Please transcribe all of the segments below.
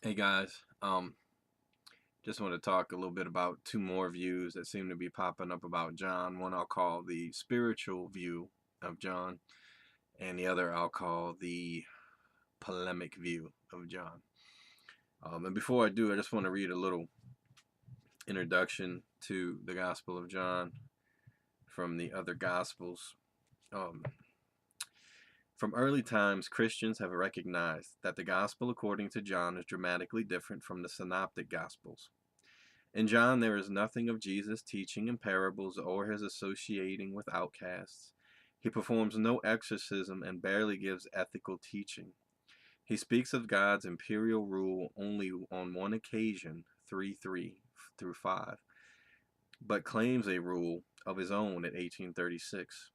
Hey guys, just want to talk a little bit about two more views that seem to be popping up about John. One I'll call the spiritual view of John, and the other I'll call the polemic view of John. And before I do, I just want to read a little introduction to the Gospel of John from the other Gospels. Um, from early times, Christians have recognized that the Gospel according to John is dramatically different from the Synoptic Gospels. In John, there is nothing of Jesus' teaching in parables or his associating with outcasts. He performs no exorcism and barely gives ethical teaching. He speaks of God's imperial rule only on one occasion, 3:3 through 5, but claims a rule of his own at 1836.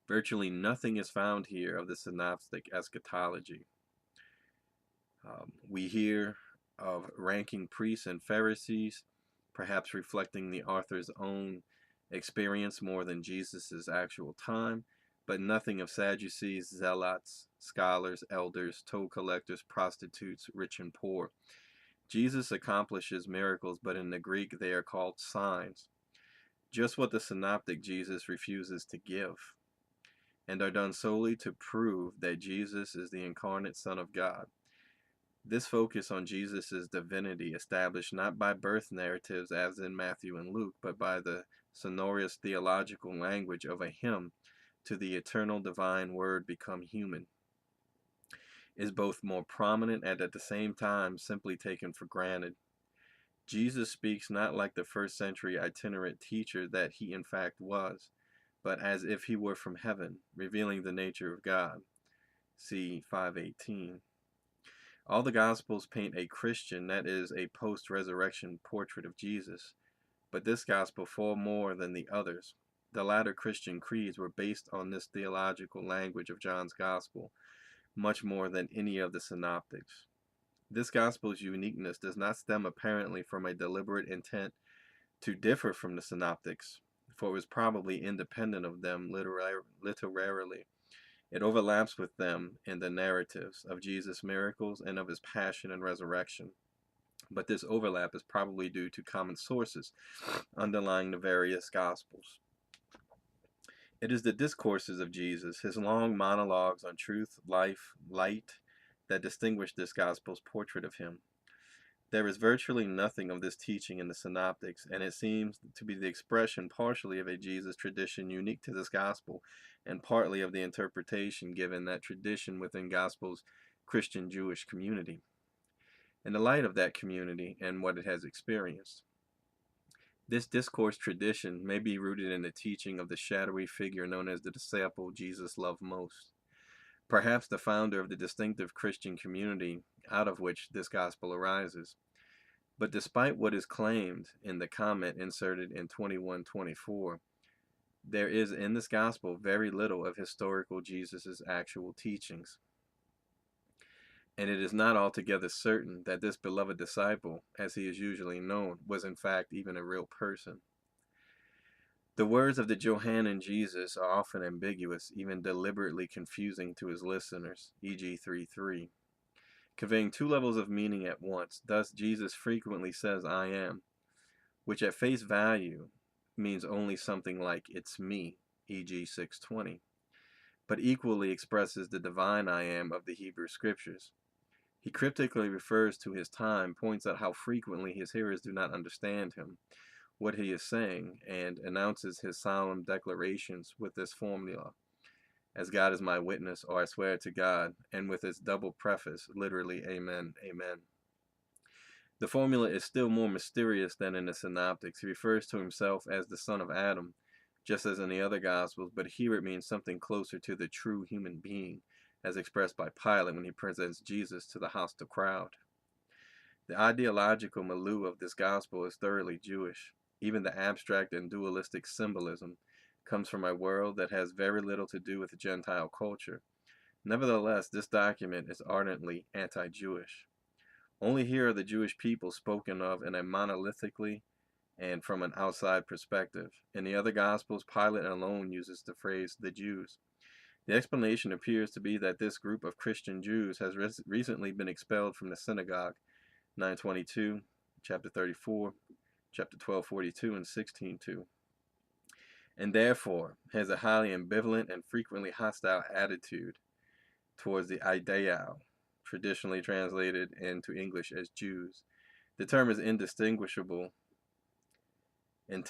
Virtually nothing is found here of the synoptic eschatology. We hear of ranking priests and Pharisees, perhaps reflecting the author's own experience more than Jesus' actual time, but nothing of Sadducees, zealots, scholars, elders, toll collectors, prostitutes, rich and poor. Jesus accomplishes miracles, but in the Greek they are called signs, just what the synoptic Jesus refuses to give, and are done solely to prove that Jesus is the incarnate Son of God. This focus on Jesus' divinity, established not by birth narratives as in Matthew and Luke, but by the sonorous theological language of a hymn to the eternal divine word become human, is both more prominent and at the same time simply taken for granted. Jesus speaks not like the first century itinerant teacher that he in fact was, but as if he were from heaven, revealing the nature of God. See 518. All the Gospels paint a Christian, that is, a post resurrection portrait of Jesus, but this Gospel far more than the others. The latter Christian creeds were based on this theological language of John's Gospel, much more than any of the synoptics. This Gospel's uniqueness does not stem apparently from a deliberate intent to differ from the synoptics, for it was probably independent of them literarily. It overlaps with them in the narratives of Jesus' miracles and of his passion and resurrection. But this overlap is probably due to common sources underlying the various Gospels. It is the discourses of Jesus, his long monologues on truth, life, light, that distinguish this Gospel's portrait of him. There is virtually nothing of this teaching in the Synoptics, and it seems to be the expression partially of a Jesus tradition unique to this Gospel, and partly of the interpretation given that tradition within Gospel's Christian Jewish community, in the light of that community and what it has experienced. This discourse tradition may be rooted in the teaching of the shadowy figure known as the disciple Jesus loved most, perhaps the founder of the distinctive Christian community out of which this Gospel arises. But despite what is claimed in the comment inserted in 2124, there is in this gospel very little of historical Jesus' actual teachings. And it is not altogether certain that this beloved disciple, as he is usually known, was in fact even a real person. The words of the Johannine Jesus are often ambiguous, even deliberately confusing to his listeners, e.g. 3:3. Conveying two levels of meaning at once. Thus, Jesus frequently says, I am, which at face value means only something like it's me, e.g. 6:20, but equally expresses the divine I am of the Hebrew Scriptures. He cryptically refers to his time, points out how frequently his hearers do not understand him, what he is saying, and announces his solemn declarations with this formula, as God is my witness, or I swear to God, and with its double preface, literally, Amen, Amen. The formula is still more mysterious than in the Synoptics. He refers to himself as the son of Adam, just as in the other Gospels, but here it means something closer to the true human being, as expressed by Pilate when he presents Jesus to the hostile crowd. The ideological milieu of this Gospel is thoroughly Jewish. Even the abstract and dualistic symbolism comes from a world that has very little to do with Gentile culture. Nevertheless, this document is ardently anti-Jewish. Only here are the Jewish people spoken of in a monolithically and from an outside perspective. In the other Gospels, Pilate alone uses the phrase the Jews. The explanation appears to be that this group of Christian Jews has recently been expelled from the synagogue, 922, chapter 34, chapter 1242, and 16:2, and therefore has a highly ambivalent and frequently hostile attitude towards the Idaeal, traditionally translated into English as Jews. The term is indistinguishable in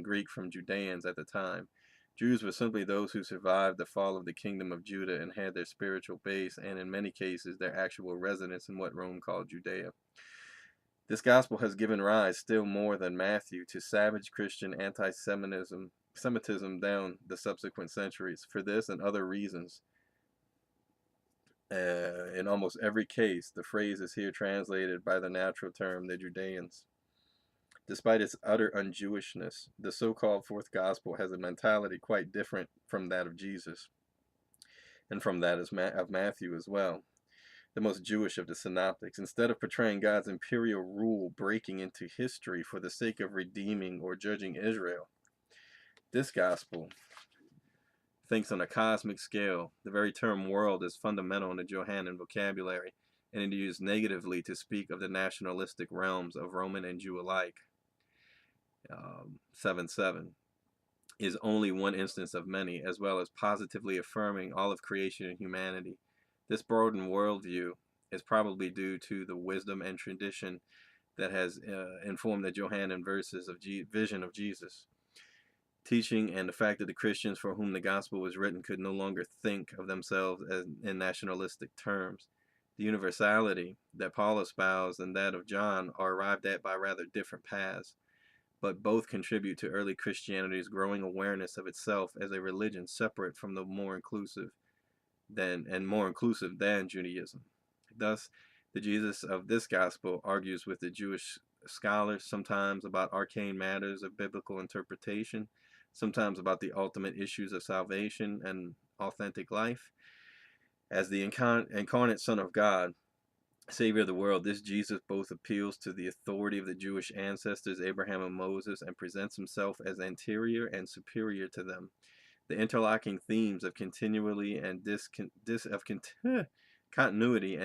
Greek from Judeans at the time. Jews were simply those who survived the fall of the kingdom of Judah and had their spiritual base, and in many cases their actual residence in what Rome called Judea. This gospel has given rise, still more than Matthew, to savage Christian anti-Semitism down the subsequent centuries. For this and other reasons, in almost every case, the phrase is here translated by the natural term, the Judeans. Despite its utter un-Jewishness, the so-called fourth gospel has a mentality quite different from that of Jesus, and from that of Matthew as well, the most Jewish of the synoptics. Instead of portraying God's imperial rule breaking into history for the sake of redeeming or judging Israel, this gospel thinks on a cosmic scale. The very term world is fundamental in the Johannine vocabulary, and it is used negatively to speak of the nationalistic realms of Roman and Jew alike. 7:7 is only one instance of many, as well as positively affirming all of creation and humanity. This broadened worldview is probably due to the wisdom and tradition that has informed the Johannine verses of vision of Jesus. Teaching and the fact that the Christians for whom the gospel was written could no longer think of themselves as in nationalistic terms. The universality that Paul espoused and that of John are arrived at by rather different paths, but both contribute to early Christianity's growing awareness of itself as a religion separate from the more inclusive than Judaism. Thus, the Jesus of this gospel argues with the Jewish scholars, sometimes about arcane matters of biblical interpretation, sometimes about the ultimate issues of salvation and authentic life. As the incarnate Son of God, Savior of the world, this Jesus both appeals to the authority of the Jewish ancestors, Abraham and Moses, and presents himself as anterior and superior to them. The interlocking themes of continuity and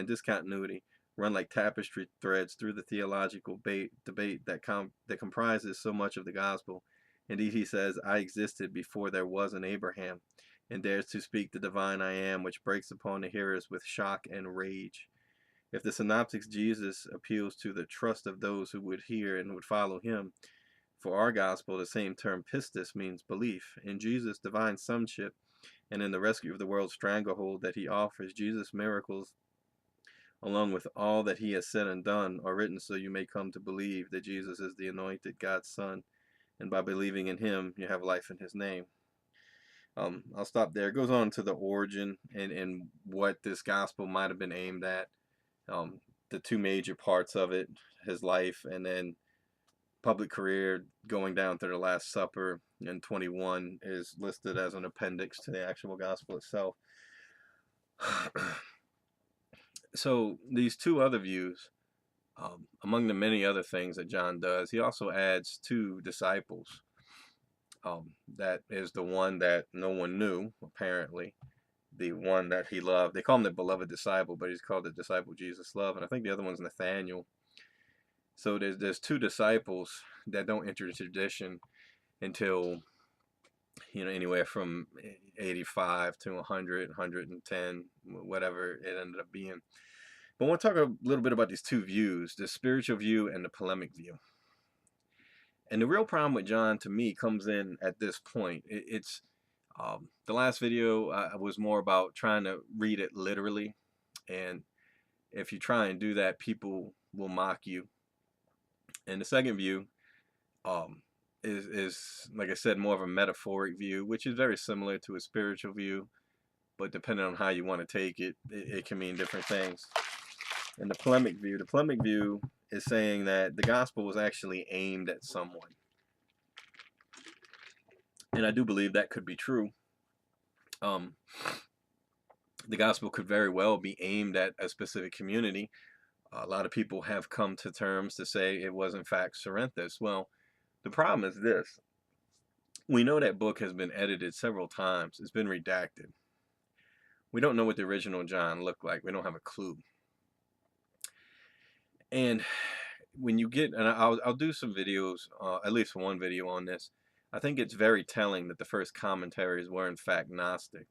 discontinuity run like tapestry threads through the theological debate that comprises so much of the gospel. Indeed, he says, I existed before there was an Abraham, and dares to speak the divine I am, which breaks upon the hearers with shock and rage. If the synoptics Jesus appeals to the trust of those who would hear and would follow him, for our gospel, the same term pistis means belief. In Jesus' divine sonship and in the rescue of the world's stranglehold that he offers, Jesus' miracles, along with all that he has said and done, are written so you may come to believe that Jesus is the anointed God's Son, and by believing in him, you have life in his name. I'll stop there. It goes on to the origin and what this gospel might have been aimed at. The two major parts of it, his life, and then public career going down to the Last Supper, and 21 is listed as an appendix to the actual gospel itself. So these two other views, among the many other things that John does, he also adds two disciples. That is the one that no one knew, apparently. The one that he loved. They call him the beloved disciple, but he's called the disciple Jesus loved. And I think the other one's Nathaniel. So there's two disciples that don't enter the tradition until, anywhere from 85 to 100, 110, whatever it ended up being. But I want to talk a little bit about these two views, the spiritual view and the polemic view. And the real problem with John, to me, comes in at this point. It's the last video was more about trying to read it literally. And if you try and do that, people will mock you. And the second view is, like I said, more of a metaphoric view, which is very similar to a spiritual view. But depending on how you want to take it, it can mean different things. And the polemic view is saying that the gospel was actually aimed at someone. And I do believe that could be true. The gospel could very well be aimed at a specific community. A lot of people have come to terms to say it was in fact Corinthus. Well, the problem is this. We know that book has been edited several times. It's been redacted. We don't know what the original John looked like. We don't have a clue. And when you get, and I'll do some videos, at least one video on this. I think it's very telling that the first commentaries were in fact Gnostic.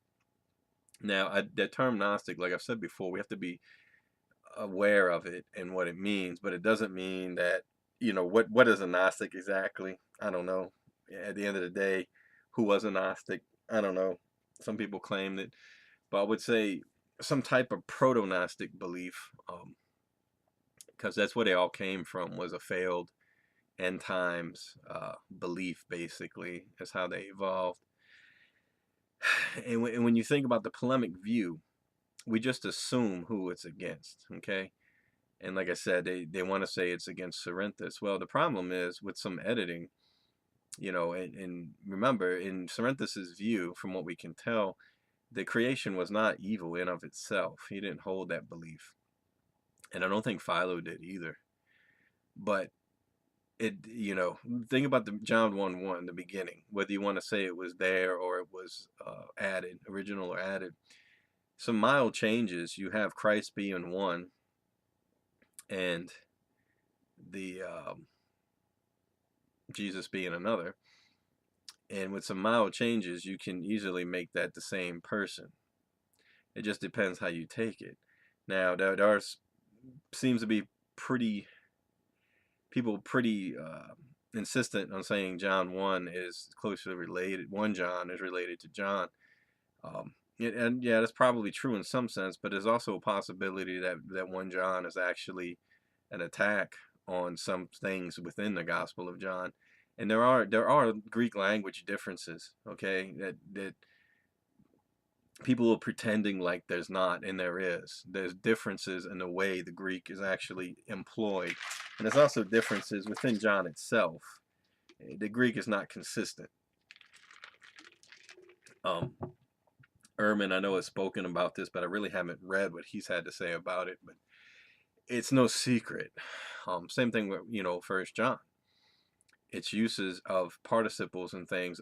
Now, the term Gnostic, like I've said before, we have to be aware of it and what it means, but it doesn't mean that, what is a Gnostic exactly? I don't know. At the end of the day, who was a Gnostic? I don't know. Some people claim that, but I would say some type of proto-Gnostic belief, because that's where they all came from, was a failed end times belief, basically. That's how they evolved. And when you think about the polemic view, we just assume who it's against, okay? And like I said, they want to say it's against Cerinthus. Well, the problem is with some editing, and remember, in Cerinthus's view, from what we can tell, the creation was not evil in of itself. He didn't hold that belief. And I don't think Philo did either. But think about the John 1:1, the beginning, whether you want to say it was there or it was added, original or added. Some mild changes. You have Christ being one and the Jesus being another. And with some mild changes, you can easily make that the same person. It just depends how you take it. Now, there seems to be people pretty insistent on saying John 1 is closely related. 1 John is related to John. And yeah, that's probably true in some sense, but there's also a possibility that 1 John is actually an attack on some things within the Gospel of John. And there are Greek language differences, okay, that people are pretending like there's not, and there is. There's differences in the way the Greek is actually employed. And there's also differences within John itself. The Greek is not consistent. Ehrman, I know, has spoken about this, but I really haven't read what he's had to say about it. But it's no secret. Same thing with, 1 John. Its uses of participles and things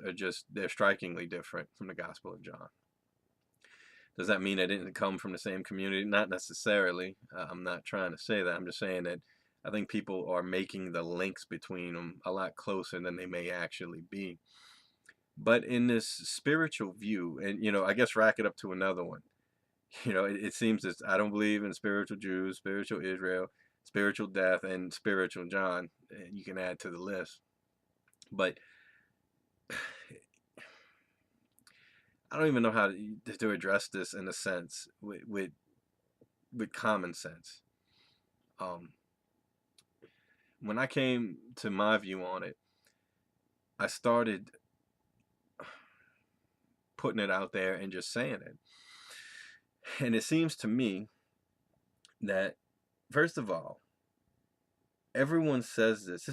they're strikingly different from the Gospel of John. Does that mean it didn't come from the same community? Not necessarily. I'm not trying to say that. I'm just saying that I think people are making the links between them a lot closer than they may actually be. But in this spiritual view, and I guess rack it up to another one. It seems that I don't believe in spiritual Jews, spiritual Israel, spiritual death, and spiritual John. And you can add to the list. But I don't even know how to address this in a sense with common sense. When I came to my view on it, I started putting it out there and just saying it. And it seems to me that, first of all, everyone says this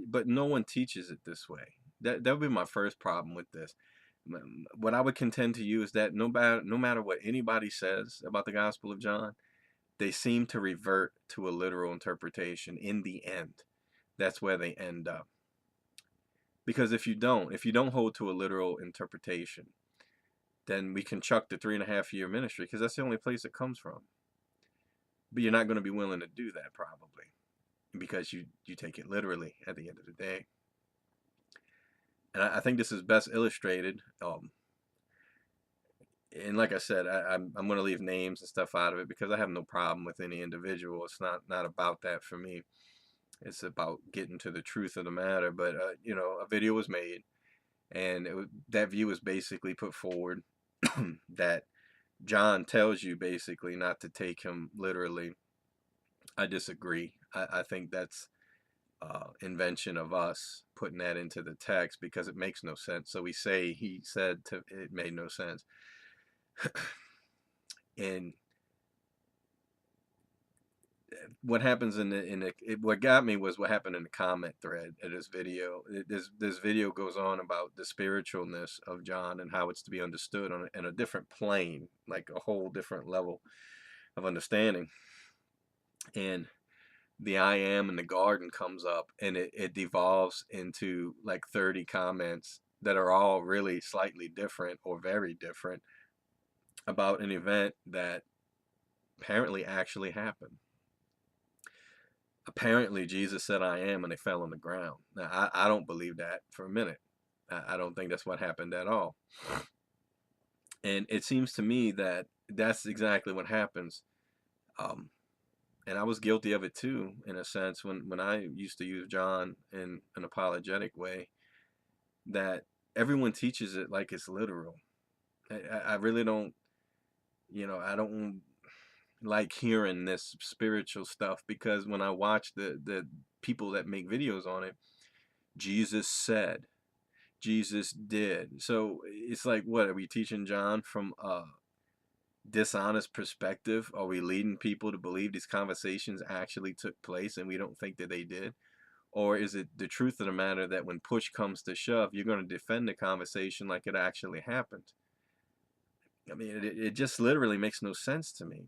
but no one teaches it this way. That would be my first problem with this. What I would contend to you is that no matter what anybody says about the Gospel of John, they seem to revert to a literal interpretation in the end. That's where they end up. Because if you don't hold to a literal interpretation, then we can chuck the 3.5-year ministry, because that's the only place it comes from. But you're not going to be willing to do that, probably, because you take it literally at the end of the day. And I think this is best illustrated. And like I said, I'm going to leave names and stuff out of it because I have no problem with any individual. It's not about that for me. It's about getting to the truth of the matter. But a video was made, and that view was basically put forward that John tells you basically not to take him literally. I disagree. I think that's invention of us putting that into the text because it makes no sense. So we say he said it made no sense. And what happens what got me was what happened in the comment thread of this video. This video goes on about the spiritualness of John and how it's to be understood in a different plane, like a whole different level of understanding. And the I am in the garden comes up, and it devolves into like 30 comments that are all really slightly different or very different about an event that apparently actually happened. Apparently, Jesus said, I am, and they fell on the ground. Now, I don't believe that for a minute. I don't think that's what happened at all. And it seems to me that that's exactly what happens. Um, and I was guilty of it too, in a sense, when I used to use John in an apologetic way, that everyone teaches it like it's literal. I really don't, I don't like hearing this spiritual stuff, because when I watch the people that make videos on it, Jesus said, Jesus did. So it's like, what are we teaching John from a dishonest perspective? Are we leading people to believe these conversations actually took place and we don't think that they did? Or is it the truth of the matter that when push comes to shove, you're going to defend the conversation like it actually happened? I mean, it just literally makes no sense to me.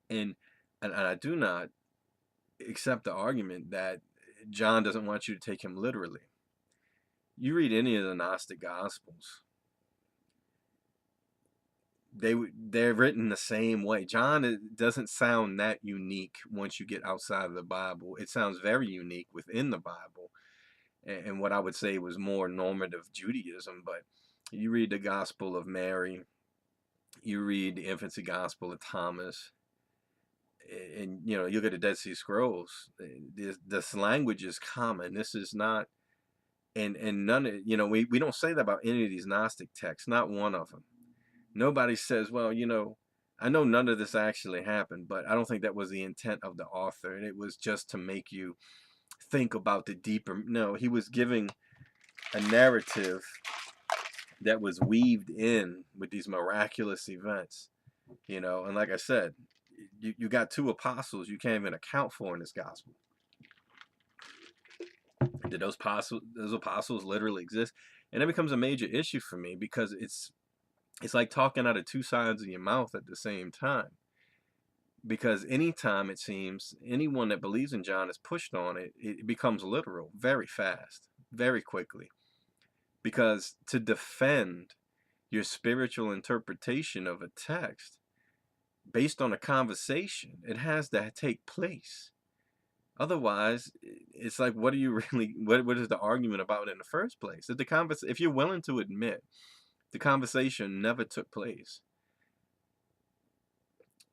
And I do not accept the argument that John doesn't want you to take him literally. You read any of the Gnostic Gospels, they're written the same way. John doesn't sound that unique once you get outside of the Bible. It sounds very unique within the Bible, and what I would say was more normative Judaism. But you read the Gospel of Mary, you read the infancy Gospel of Thomas, and you look at the Dead Sea Scrolls. This language is common. This is not, and none of, we don't say that about any of these Gnostic texts. Not one of them. Nobody says, well, I know none of this actually happened, but I don't think that was the intent of the author. And it was just to make you think about the deeper. No, he was giving a narrative that was weaved in with these miraculous events, and like I said, you got two apostles you can't even account for in this gospel. Did those apostles literally exist? And it becomes a major issue for me, because it's like talking out of two sides of your mouth at the same time. Because anytime, it seems, anyone that believes in John is pushed on it, it becomes literal very fast, very quickly. Because to defend your spiritual interpretation of a text based on a conversation, it has to take place. Otherwise, it's like, what are you really, what is the argument about in the first place? If you're willing to admit the conversation never took place,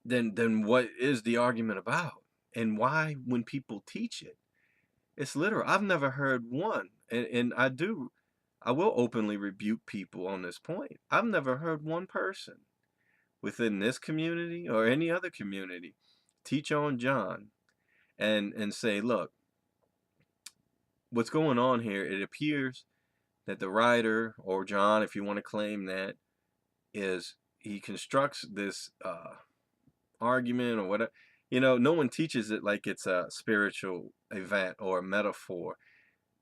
then what is the argument about? And why, when people teach it, it's literal? I've never heard one, and I will openly rebuke people on this point. I've never heard one person within this community or any other community teach on John and say, look, what's going on here? It appears that the writer, or John, if you want to claim that, is he constructs this argument or whatever. No one teaches it like it's a spiritual event or a metaphor.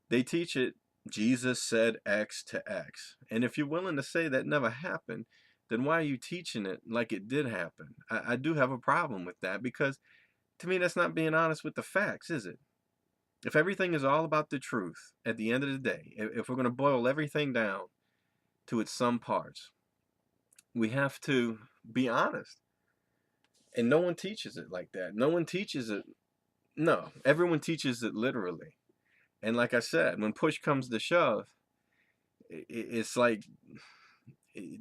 They teach it, Jesus said X to X. And if you're willing to say that never happened, then why are you teaching it like it did happen? I do have a problem with that, because to me, that's not being honest with the facts, is it? If everything is all about the truth, at the end of the day, if we're going to boil everything down to its some parts, we have to be honest. And no one teaches it like that. No one teaches it. No, everyone teaches it literally. And like I said, when push comes to shove, it's like,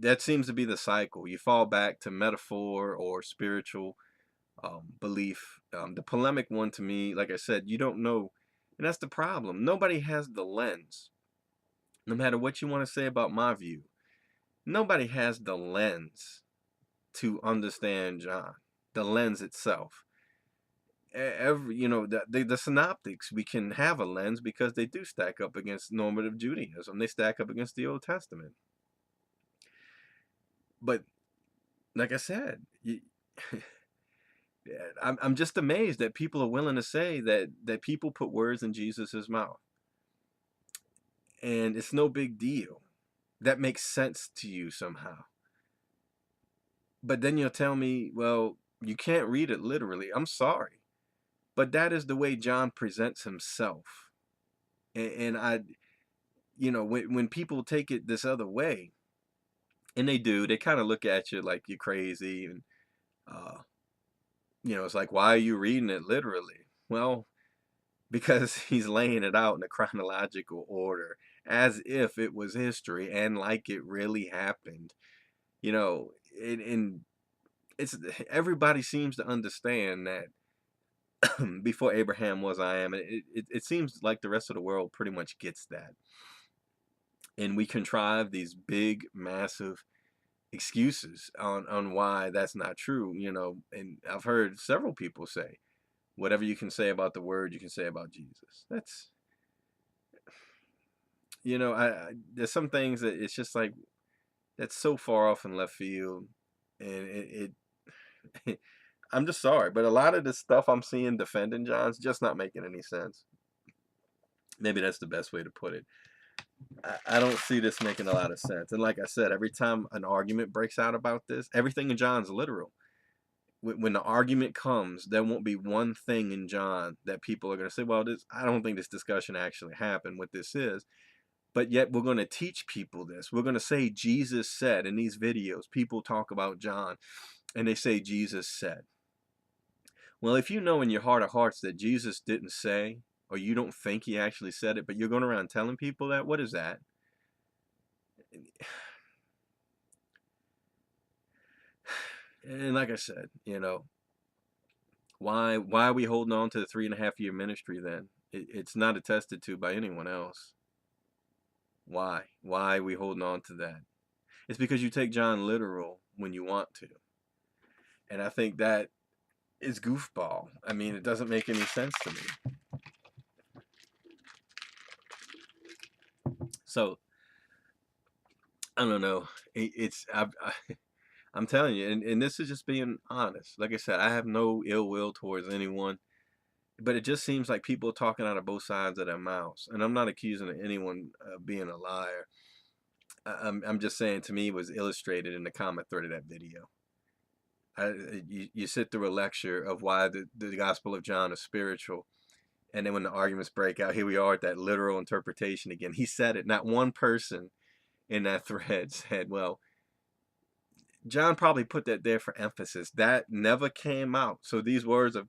that seems to be the cycle. You fall back to metaphor or spiritual belief. The polemic one, to me, like I said, you don't know. And that's the problem. Nobody has the lens. No matter what you want to say about my view, nobody has the lens to understand John, the lens itself. The synoptics, we can have a lens because they do stack up against normative Judaism. They stack up against the Old Testament. But like I said, I'm just amazed that people are willing to say that people put words in Jesus's mouth, and it's no big deal. That makes sense to you somehow. But then you'll tell me, well, you can't read it literally. I'm sorry, but that is the way John presents himself. And when people take it this other way, and they do, they kind of look at you like you're crazy, and uh, it's like, why are you reading it literally? Well, because he's laying it out in a chronological order, as if it was history and like it really happened. And it's everybody seems to understand that before Abraham was, I am. And it seems like the rest of the world pretty much gets that. And we contrive these big, massive excuses on why that's not true. And I've heard several people say, whatever you can say about the word, you can say about Jesus. That's, there's some things that it's just like, that's so far off in left field. And I'm just sorry, but a lot of the stuff I'm seeing defending John's just not making any sense. Maybe that's the best way to put it. I don't see this making a lot of sense. And like I said, every time an argument breaks out about this, everything in John's literal. When the argument comes, there won't be one thing in John that people are going to say, well, I don't think this discussion actually happened, what this is. But yet we're going to teach people this. We're going to say Jesus said in these videos. People talk about John and they say Jesus said. Well, if you know in your heart of hearts that Jesus didn't say, or you don't think he actually said it, but you're going around telling people that, what is that? And like I said, why are we holding on to the 3.5-year ministry then? It's not attested to by anyone else. Why are we holding on to that? It's because you take John literal when you want to. And I think that is goofball. I mean, it doesn't make any sense to me. So I don't know. I'm telling you, and this is just being honest. Like I said, I have no ill will towards anyone, but it just seems like people are talking out of both sides of their mouths. And I'm not accusing anyone of being a liar. I'm just saying, to me, it was illustrated in the comment thread of that video. You sit through a lecture of why the Gospel of John is spiritual, and then when the arguments break out, here we are at that literal interpretation again. He said it. Not one person in that thread said, well, John probably put that there for emphasis. That never came out. So these words have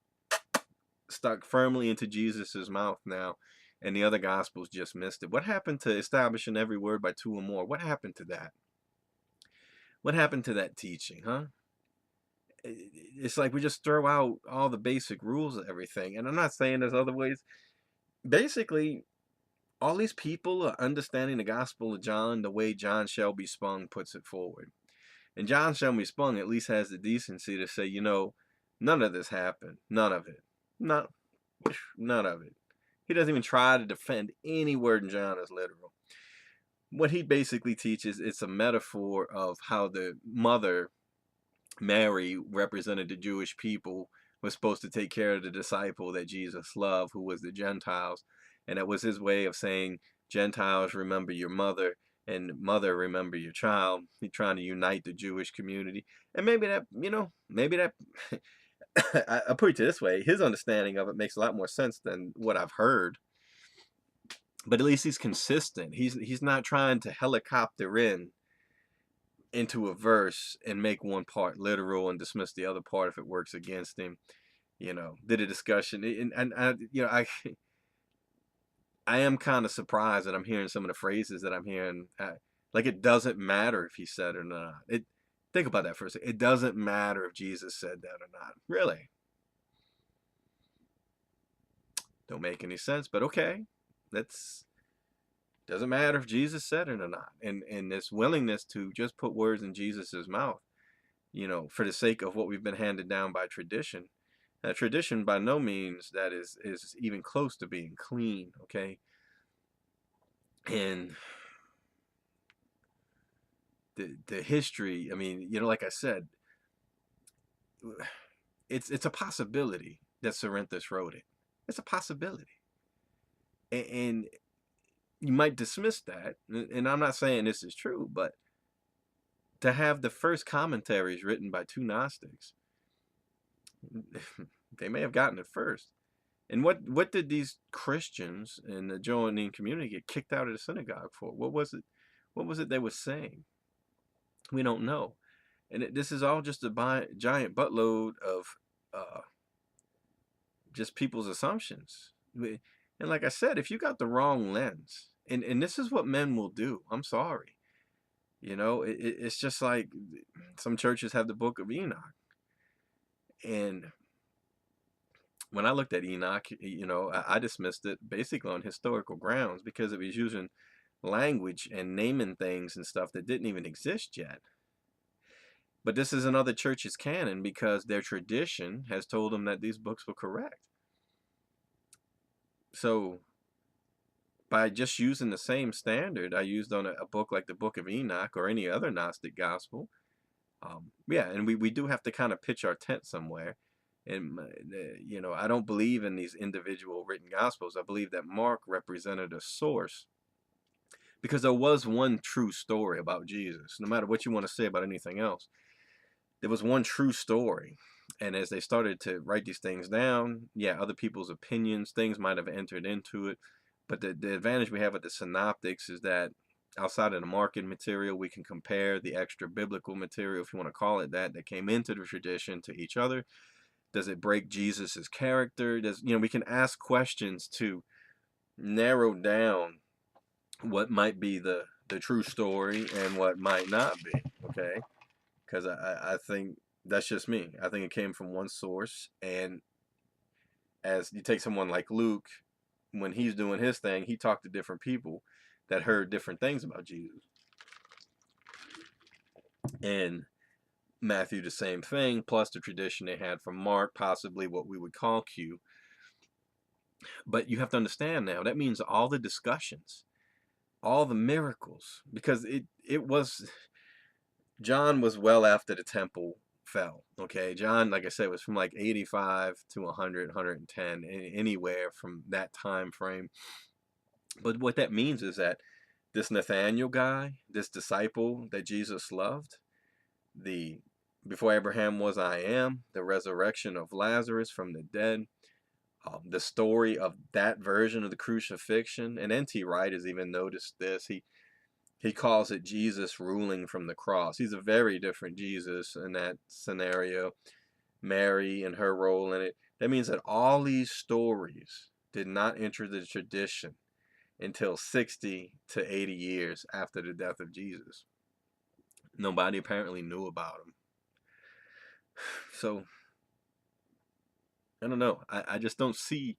stuck firmly into Jesus's mouth now, and the other Gospels just missed it. What happened to establishing every word by 2 or more? What happened to that? What happened to that teaching, huh? It's like we just throw out all the basic rules of everything. And I'm not saying there's other ways. Basically, all these people are understanding the Gospel of John the way John Shelby Spong puts it forward. And John Shelby Spong at least has the decency to say, none of this happened. None of it. None of it. He doesn't even try to defend any word in John as literal. What he basically teaches, it's a metaphor of how the mother, Mary, represented the Jewish people, was supposed to take care of the disciple that Jesus loved, who was the Gentiles. And that was his way of saying, Gentiles, remember your mother, and mother, remember your child. He's trying to unite the Jewish community. And maybe that, I'll put it this way, his understanding of it makes a lot more sense than what I've heard. But at least he's consistent. He's not trying to helicopter into a verse and make one part literal and dismiss the other part if it works against him. Did a discussion, and I am kind of surprised that I'm hearing some of the phrases that I'm hearing. Like, it doesn't matter if he said it or not. Think about that for a second. It doesn't matter if Jesus said that or not. Really? Don't make any sense, but okay. Doesn't matter if Jesus said it or not. And this willingness to just put words in Jesus's mouth, for the sake of what we've been handed down by tradition. Now, tradition by no means that is even close to being clean, okay? And the history, I mean, like I said, it's a possibility that Cerinthus wrote it. It's a possibility. And you might dismiss that, and I'm not saying this is true, but to have the first commentaries written by 2 Gnostics, they may have gotten it first. And what did these Christians in the Johannine community get kicked out of the synagogue for? What was it? What was it they were saying? We don't know. And this is all just a giant buttload of uh, just people's assumptions. And like I said, if you got the wrong lens, and this is what men will do. I'm sorry. You know, it's just like some churches have the book of Enoch. And when I looked at Enoch, you know, I dismissed it basically on historical grounds because it was using language and naming things and stuff that didn't even exist yet. But this is another church's canon because their tradition has told them that these books were correct. So by just using the same standard I used on a book like the Book of Enoch or any other Gnostic gospel, yeah, and we do have to kind of pitch our tent somewhere. And, you know, I don't believe in these individual written gospels. I believe that Mark represented a source because there was one true story about Jesus. No matter what you want to say about anything else, there was one true story. And as they started to write these things down, yeah, other people's opinions, things might have entered into it. But the advantage we have with the synoptics is that outside of the Markan material, we can compare the extra biblical material, if you want to call it that came into the tradition to each other. Does it break Jesus's character? You know, we can ask questions to narrow down what might be the true story and what might not be, okay? Because I think that's just me. I think it came from one source, and as you take someone like Luke, when he's doing his thing, he talked to different people that heard different things about Jesus. And Matthew, the same thing, plus the tradition they had from Mark, possibly what we would call Q. But you have to understand now, that means all the discussions, all the miracles, because it was, John was well after the temple fell, okay? John, like I said, was from like 85 to 100, 110, anywhere from that time frame. But what that means is that this Nathaniel guy, this disciple that Jesus loved, the before Abraham was I am, the resurrection of Lazarus from the dead, the story of that version of the crucifixion, and N.T. Wright has even noticed this. He calls it Jesus ruling from the cross. He's a very different Jesus in that scenario. Mary and her role in it. That means that all these stories did not enter the tradition until 60 to 80 years after the death of Jesus. Nobody apparently knew about him. So, I don't know. I just don't see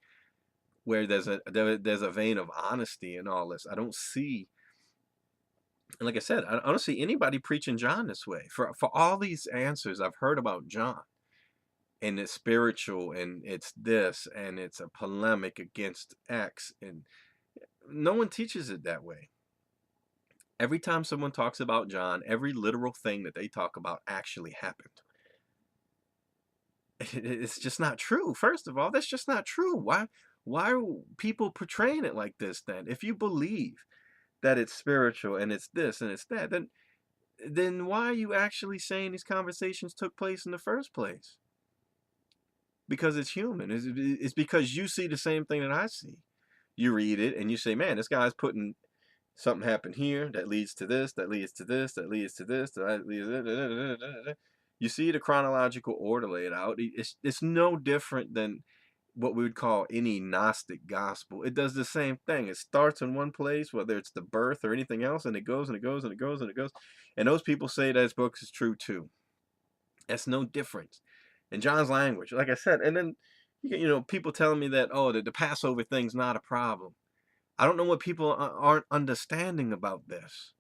where there's a vein of honesty in all this. I don't see, and like I said, I don't see anybody preaching John this way. For all these answers I've heard about John, and it's spiritual, and it's this, and it's a polemic against X, and no one teaches it that way. Every time someone talks about John, every literal thing that they talk about actually happened. It's just not true. First of all, that's just not true. Why are people portraying it like this then? If you believe that it's spiritual and it's this and it's that, then why are you actually saying these conversations took place in the first place? Because it's human. It's because you see the same thing that I see. You read it and you say, man, this guy's putting something happened here that leads to this, that leads to this, that leads to this, that leads to. You see the chronological order laid out. It's no different than what we would call any Gnostic gospel. It does the same thing. It starts in one place, whether it's the birth or anything else, and it goes and it goes and it goes and it goes. And those people say that his book is true too. That's no different. In John's language, like I said, and then you know people telling me that the Passover thing's not a problem. I don't know what people aren't understanding about this.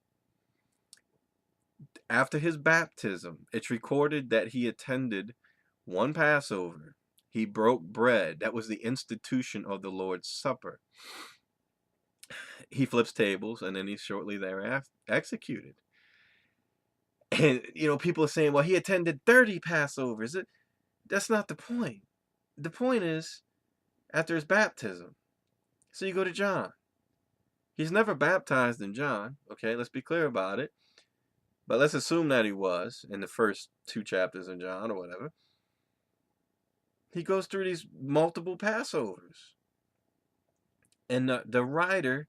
After his baptism, it's recorded that he attended one Passover. He broke bread. That was the institution of the Lord's Supper. He flips tables, and then he's shortly thereafter executed. And, you know, people are saying, well, he attended 30 Passovers. That's not the point. The point is, after his baptism. So you go to John. He's never baptized in John. Okay, let's be clear about it. But let's assume that he was in the first 2 chapters in John or whatever. He goes through these multiple Passovers. And the writer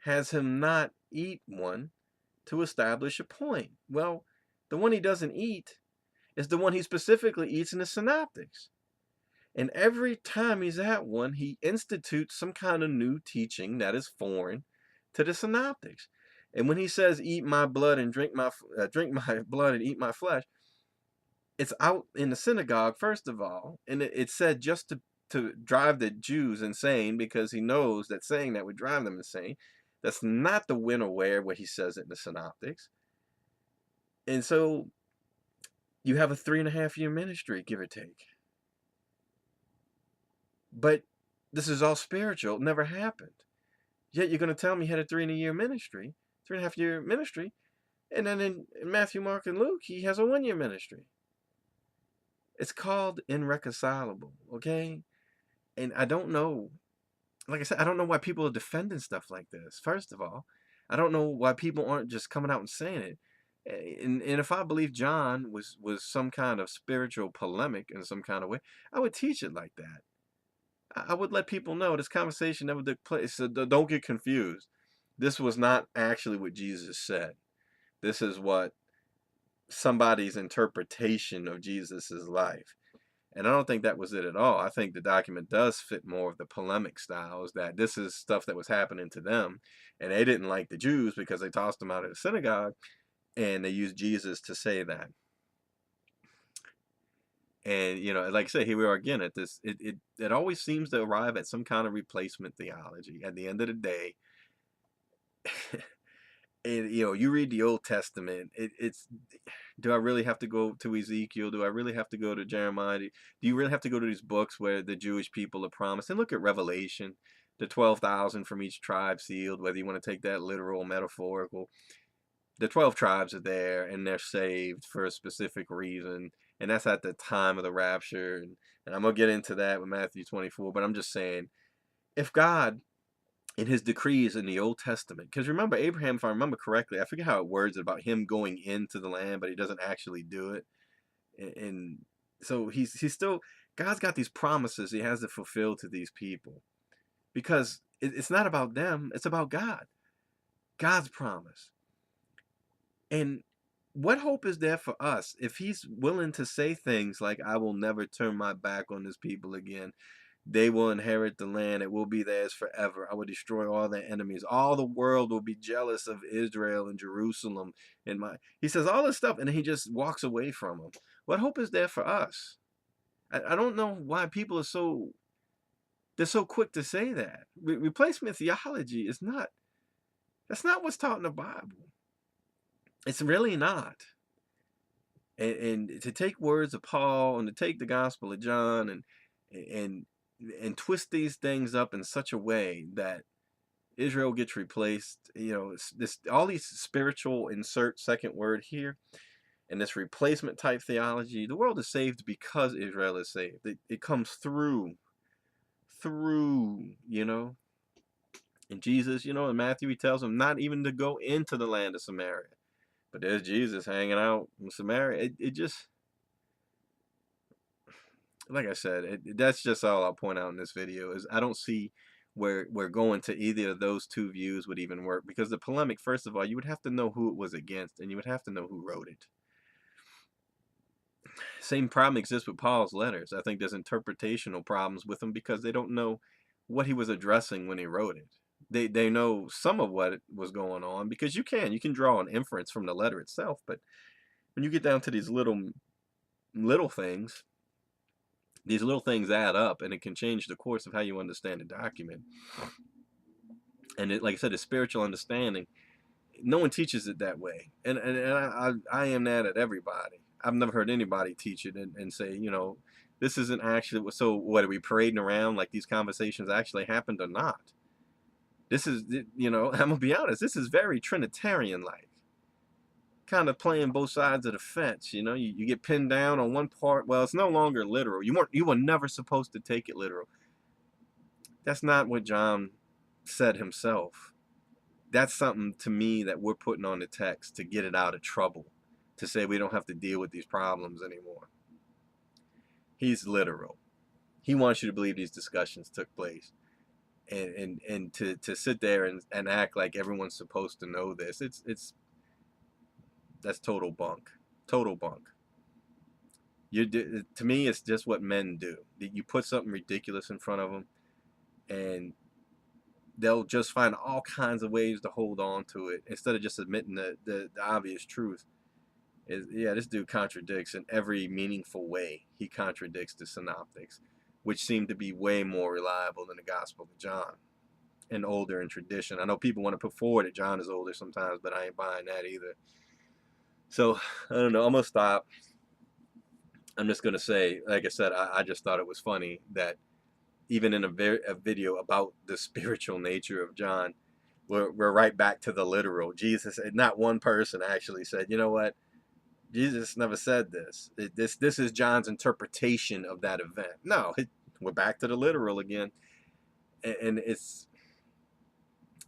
has him not eat one to establish a point. Well, the one he doesn't eat is the one he specifically eats in the Synoptics. And every time he's at one, he institutes some kind of new teaching that is foreign to the Synoptics. And when he says, "Eat my blood and drink my blood and eat my flesh," it's out in the synagogue first of all, and it's said just to drive the Jews insane, because he knows that saying that would drive them insane. That's not the when or where he says it in the Synoptics. And so you have a 3.5-year ministry, give or take. But this is all spiritual. It never happened. Yet you're going to tell me he had a 3.5-year ministry, 3.5-year ministry, and then in Matthew, Mark, and Luke, he has a 1-year ministry. It's called irreconcilable, okay? And I don't know, like I said, I don't know why people are defending stuff like this, first of all. I don't know why people aren't just coming out and saying it. And if I believe John was some kind of spiritual polemic in some kind of way, I would teach it like that. I would let people know this conversation never took place. So don't get confused. This was not actually what Jesus said. This is what somebody's interpretation of Jesus's life. And I don't think that was it at all. I think the document does fit more of the polemic styles, that this is stuff that was happening to them. And they didn't like the Jews because they tossed them out of the synagogue. And they used Jesus to say that. And, like I said, here we are again at this. It always seems to arrive at some kind of replacement theology. At the end of the day, and, you read the Old Testament, it's, do I really have to go to Ezekiel? Do I really have to go to Jeremiah? Do you really have to go to these books where the Jewish people are promised? And look at Revelation, the 12,000 from each tribe sealed, whether you want to take that literal or metaphorical. The 12 tribes are there, and they're saved for a specific reason, and that's at the time of the rapture. And I'm going to get into that with Matthew 24, but I'm just saying, if God, in his decrees in the Old Testament, because remember, Abraham, if I remember correctly, I forget how it words it about him going into the land, but he doesn't actually do it. And so he's still, God's got these promises he has to fulfill to these people, because it's not about them, it's about God's promise. And what hope is there for us if he's willing to say things like, "I will never turn my back on this people again. They will inherit the land. It will be theirs forever. I will destroy all their enemies. All the world will be jealous of Israel and Jerusalem." He says all this stuff, and then he just walks away from them. What hope is there for us? I don't know why people are they're so quick to say that. Replacement theology is not, that's not what's taught in the Bible. It's really not. And to take words of Paul and to take the Gospel of John and twist these things up in such a way that Israel gets replaced, all these spiritual, insert second word here, and this replacement type theology. The world is saved because Israel is saved. It comes through, and Jesus, in Matthew, he tells them not even to go into the land of Samaria. But there's Jesus hanging out in Samaria. It just, like I said, that's just all I'll point out in this video, is I don't see where going to either of those two views would even work. Because the polemic, first of all, you would have to know who it was against, and you would have to know who wrote it. Same problem exists with Paul's letters. I think there's interpretational problems with them because they don't know what he was addressing when he wrote it. They know some of what was going on, because you can draw an inference from the letter itself, but when you get down to these little things, these little things add up, and it can change the course of how you understand a document. And like I said, the spiritual understanding, no one teaches it that way, and I am mad at everybody. I've never heard anybody teach it and say, this isn't actually, so what, are we parading around like these conversations actually happened or not? This is, I'm going to be honest, this is very Trinitarian-like. Kind of playing both sides of the fence, you get pinned down on one part. Well, it's no longer literal. You were never supposed to take it literal. That's not what John said himself. That's something, to me, that we're putting on the text to get it out of trouble, to say we don't have to deal with these problems anymore. He's literal. He wants you to believe these discussions took place. And to sit there and act like everyone's supposed to know this, it's that's total bunk. Total bunk. To me, it's just what men do. You put something ridiculous in front of them, and they'll just find all kinds of ways to hold on to it instead of just admitting the obvious truth. Yeah, this dude contradicts in every meaningful way. He contradicts the synoptics, which seem to be way more reliable than the Gospel of John and older in tradition. I know people want to put forward that John is older sometimes, but I ain't buying that either. So I don't know. I'm gonna stop. I'm just gonna say, like I said, I just thought it was funny that even in a video about the spiritual nature of John, we're right back to the literal. Jesus, not one person actually said, you know what? Jesus never said this. This is John's interpretation of that event. No, we're back to the literal again. And it's,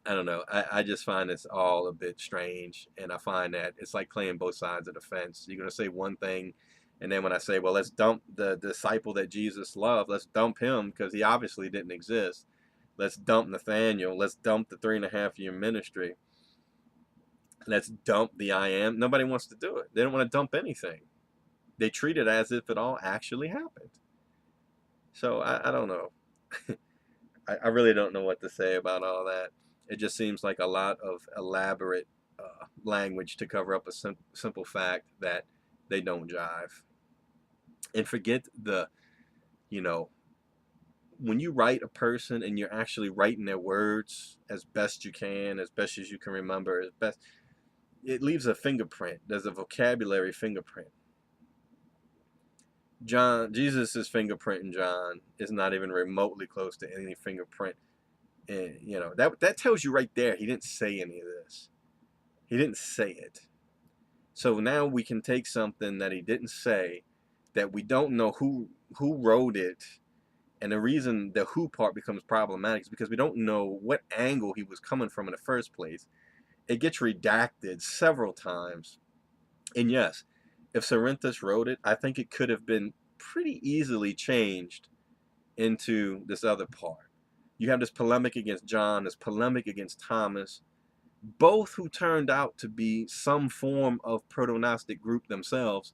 I don't know. I just find this all a bit strange. And I find that it's like playing both sides of the fence. You're going to say one thing. And then when I say, well, let's dump the disciple that Jesus loved, let's dump him because he obviously didn't exist. Let's dump Nathaniel. Let's dump the 3.5-year ministry. Let's dump the I am. Nobody wants to do it. They don't want to dump anything. They treat it as if it all actually happened. So I don't know. I really don't know what to say about all that. It just seems like a lot of elaborate language to cover up a simple fact that they don't jive. And forget you know, when you write a person and you're actually writing their words as best you can, as best as you can remember, it leaves a fingerprint. There's a vocabulary fingerprint. Jesus' fingerprint in John is not even remotely close to any fingerprint. And that tells you right there he didn't say any of this. He didn't say it. So now we can take something that he didn't say, that we don't know who wrote it, and the reason the who part becomes problematic is because we don't know what angle he was coming from in the first place. It gets redacted several times. And yes, if Cerinthus wrote it, I think it could have been pretty easily changed into this other part. You have this polemic against John, this polemic against Thomas, both who turned out to be some form of proto-Gnostic group themselves,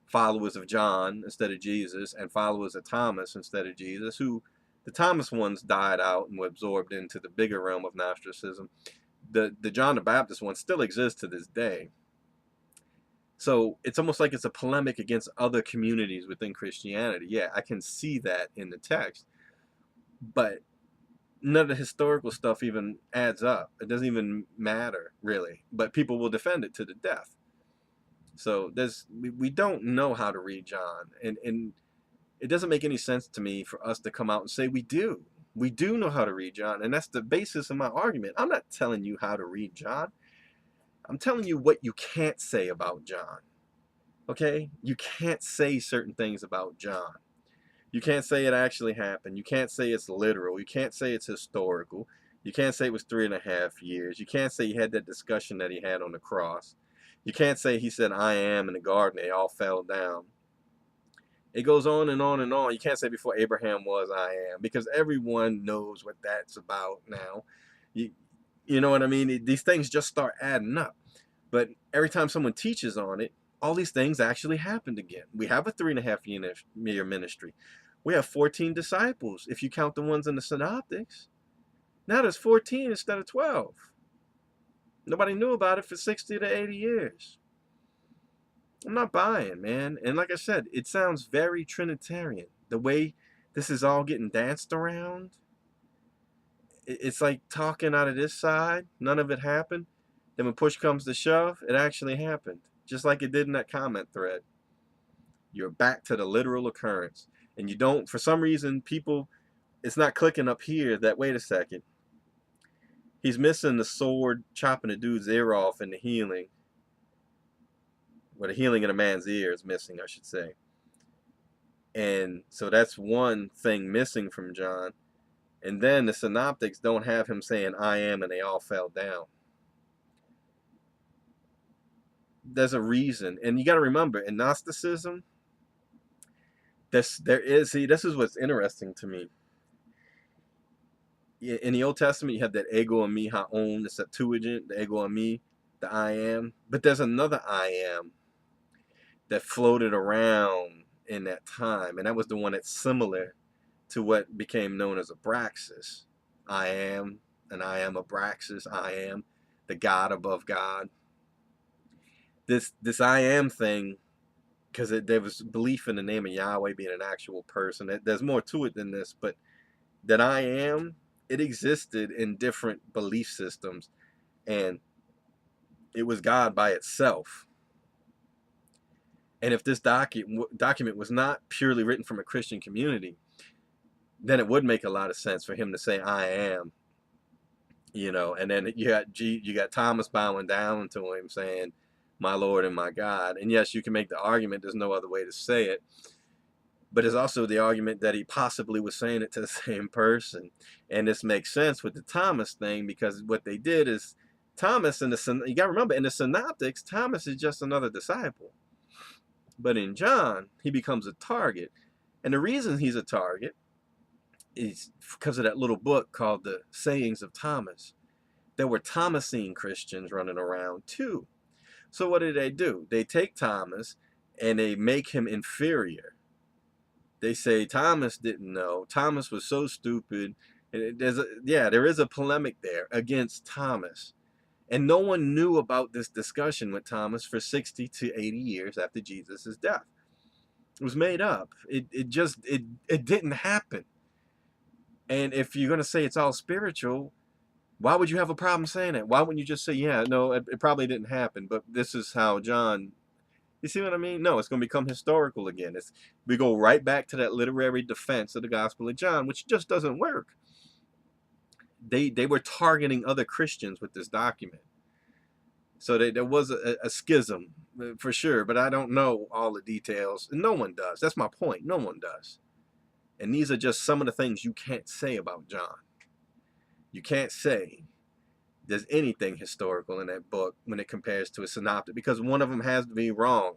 followers of John instead of Jesus, and followers of Thomas instead of Jesus, who the Thomas ones died out and were absorbed into the bigger realm of Gnosticism. The John the Baptist one still exists to this day. So it's almost like it's a polemic against other communities within Christianity. Yeah, I can see that in the text. But none of the historical stuff even adds up. It doesn't even matter, really. But people will defend it to the death. So we don't know how to read John. And it doesn't make any sense to me for us to come out and say we do. We do know how to read John. And that's the basis of my argument. I'm not telling you how to read John. I'm telling you what you can't say about John. Okay? You can't say certain things about John. You can't say it actually happened. You can't say it's literal. You can't say it's historical. You can't say it was 3.5 years. You can't say he had that discussion that he had on the cross. You can't say he said, I am in the garden. They all fell down. It goes on and on and on. You can't say before Abraham was, I am, because everyone knows what that's about now. You know what I mean? These things just start adding up. But every time someone teaches on it, all these things actually happened again. We have a 3.5-year ministry. We have 14 disciples, if you count the ones in the synoptics. Now there's 14 instead of 12. Nobody knew about it for 60 to 80 years. I'm not buying, man. And like I said, it sounds very Trinitarian. The way this is all getting danced around. It's like talking out of this side. None of it happened. Then when push comes to shove, it actually happened. Just like it did in that comment thread. You're back to the literal occurrence. And you don't, for some reason, people, it's not clicking up here that, wait a second. He's missing the sword chopping the dude's ear off in the healing. Well, the healing in a man's ear is missing, I should say. And so that's one thing missing from John. And then the synoptics don't have him saying, I am, and they all fell down. There's a reason. And you got to remember, in Gnosticism, this is what's interesting to me. In the Old Testament, you have that ego and me haon, the Septuagint, the ego and me, the I am. But there's another I am that floated around in that time, and that was the one that's similar to what became known as Abraxas. I am, and I am Abraxas. I am the God above God. This I am thing, because there was belief in the name of Yahweh being an actual person. There's more to it than this, but that I am, it existed in different belief systems, and it was God by itself. And if this document was not purely written from a Christian community, then it would make a lot of sense for him to say, I am, and then you got Thomas bowing down to him saying, my Lord and my God. And yes, you can make the argument, there's no other way to say it, but it's also the argument that he possibly was saying it to the same person. And this makes sense with the Thomas thing, because what they did is Thomas, you got to remember, in the Synoptics, Thomas is just another disciple. But in John, he becomes a target. And the reason he's a target is because of that little book called The Sayings of Thomas. There were Thomasine Christians running around too. So what do? They take Thomas and they make him inferior. They say Thomas didn't know. Thomas was so stupid. There is a polemic there against Thomas. And no one knew about this discussion with Thomas for 60 to 80 years after Jesus' death. It was made up. It didn't happen. And if you're going to say it's all spiritual, why would you have a problem saying it? Why wouldn't you just say, yeah, no, it probably didn't happen, but this is how John... You see what I mean? No, it's going to become historical again. We go right back to that literary defense of the Gospel of John, which just doesn't work. They were targeting other Christians with this document. So there was a schism, for sure, but I don't know all the details. And no one does. That's my point. No one does. And these are just some of the things you can't say about John. You can't say there's anything historical in that book when it compares to a synoptic, because one of them has to be wrong.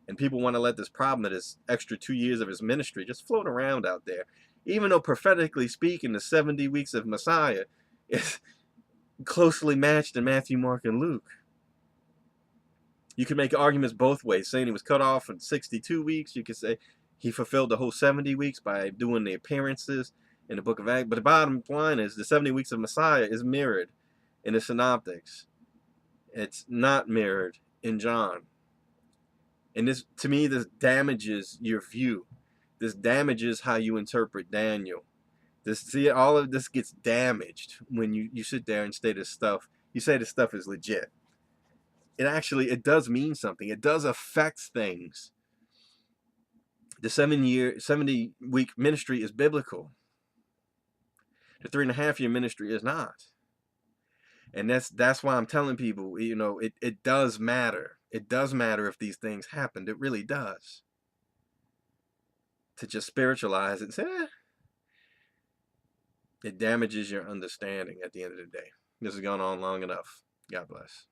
And people want to let this problem of this extra 2 years of his ministry just float around out there. Even though prophetically speaking, the 70 weeks of Messiah is closely matched in Matthew, Mark, and Luke. You can make arguments both ways, saying he was cut off in 62 weeks. You could say he fulfilled the whole 70 weeks by doing the appearances in the book of Acts. But the bottom line is the 70 weeks of Messiah is mirrored in the synoptics. It's not mirrored in John. And this, to me, this damages your view. This damages how you interpret Daniel. All of this gets damaged when you sit there and say this stuff is legit. It does mean something. It does affect things. The 70-week ministry is biblical. The 3.5-year ministry is not. And that's why I'm telling people, it does matter. It does matter if these things happened. It really does. To just spiritualize it and say, it damages your understanding at the end of the day. This has gone on long enough. God bless.